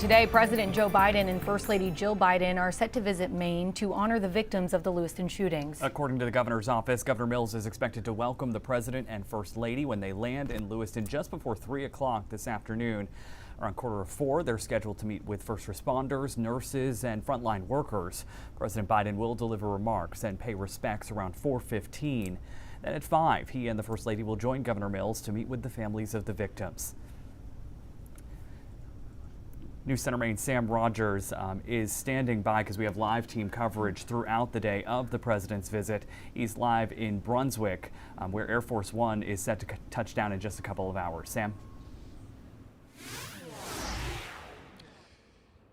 Today, President Joe Biden and First Lady Jill Biden are set to visit Maine to honor the victims of the Lewiston shootings. According to the governor's office, Governor Mills is expected to welcome the president and First Lady when they land in Lewiston just before 3 o'clock this afternoon. Around 3:45, they're scheduled to meet with first responders, nurses, and frontline workers. President Biden will deliver remarks and pay respects around 4:15. Then at 5, he and the First Lady will join Governor Mills to meet with the families of the victims. News Center Maine Sam Rogers is standing by because we have live team coverage throughout the day of the president's visit. He's live in Brunswick, where Air Force One is set to touch down in just a couple of hours. Sam?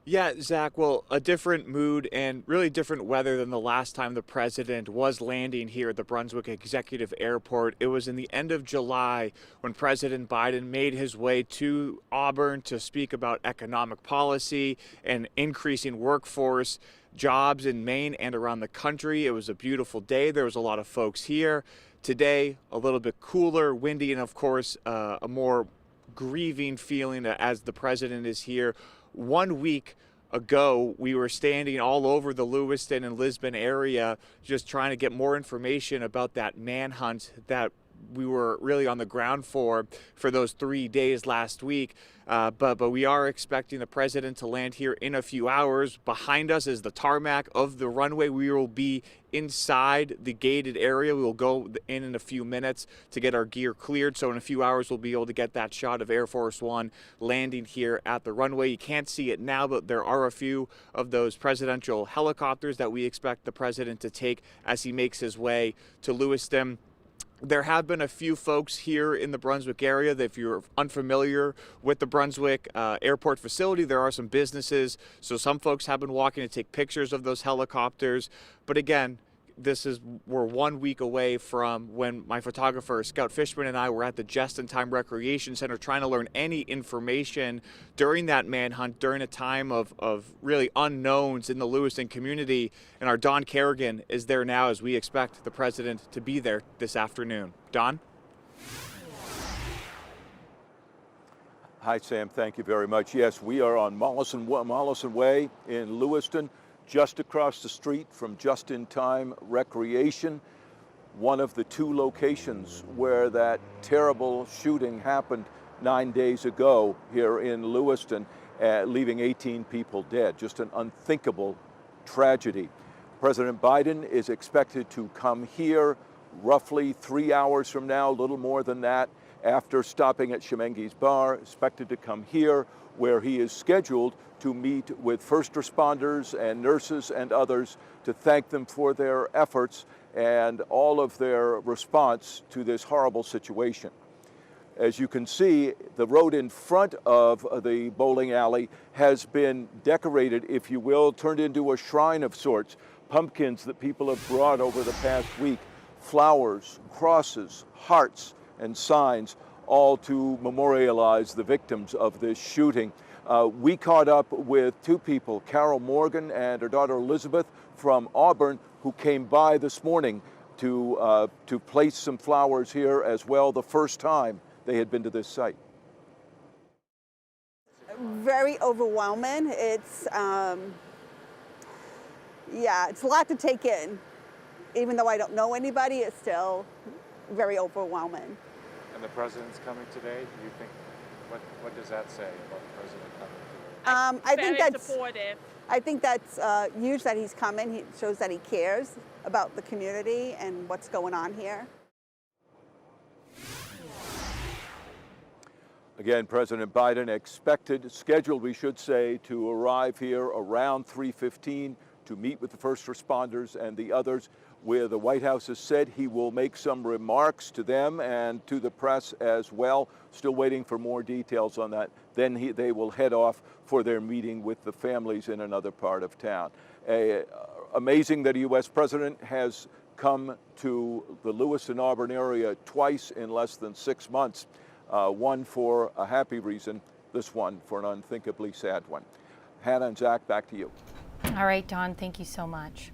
Yeah, Zach, well, a different mood and really different weather than the last time the president was landing here at the Brunswick Executive Airport. It was in the end of July when President Biden made his way to Auburn to speak about economic policy and increasing workforce jobs in Maine and around the country. It was a beautiful day. There was a lot of folks here. Today, a little bit cooler, windy, and of course, a more grieving feeling as the president is here. 1 week ago, we were standing all over the Lewiston and Lisbon area just trying to get more information about that manhunt that we were really on the ground for those 3 days last week. But we are expecting the president to land here in a few hours. Behind us is the tarmac of the runway. We will be inside the gated area. We will go in a few minutes to get our gear cleared. So in a few hours, we'll be able to get that shot of Air Force One landing here at the runway. You can't see it now, but there are a few of those presidential helicopters that we expect the president to take as he makes his way to Lewiston. There have been a few folks here in the Brunswick area that if you're unfamiliar with the Brunswick airport facility, there are some businesses. So some folks have been walking to take pictures of those helicopters. But again, we're 1 week away from when my photographer, Scout Fishman, and I were at the Just-in-Time Recreation Center trying to learn any information during that manhunt, during a time of really unknowns in the Lewiston community. And our Don Kerrigan is there now as we expect the president to be there this afternoon. Don? Hi, Sam. Thank you very much. Yes, we are on Mollison Way in Lewiston, just across the street from Just-in-Time Recreation, one of the 2 locations where that terrible shooting happened 9 days ago here in Lewiston, leaving 18 people dead. Just an unthinkable tragedy. President Biden is expected to come here roughly 3 hours from now, a little more than that, after stopping at Shemengi's Bar, expected to come here where he is scheduled to meet with first responders and nurses and others to thank them for their efforts and all of their response to this horrible situation. As you can see, the road in front of the bowling alley has been decorated, if you will, turned into a shrine of sorts. Pumpkins that people have brought over the past week, flowers, crosses, hearts, and signs, all to memorialize the victims of this shooting. We caught up with 2 people, Carol Morgan and her daughter Elizabeth from Auburn, who came by this morning to place some flowers here as well, the first time they had been to this site. Very overwhelming. It's it's a lot to take in. Even though I don't know anybody, it's still very overwhelming. And the president's coming today. Do you think, what does that say about the president coming today? I think that's huge that he's coming. He shows that he cares about the community and what's going on here. Again, President Biden scheduled, we should say, to arrive here around 3:15 to meet with the first responders and the others, where the White House has said he will make some remarks to them and to the press as well. Still waiting for more details on that. Then they will head off for their meeting with the families in another part of town. Amazing that a U.S. president has come to the Lewiston-Auburn area twice in less than 6 months. One for a happy reason, this one for an unthinkably sad one. Hannah and Zach, back to you. All right, Don, thank you so much.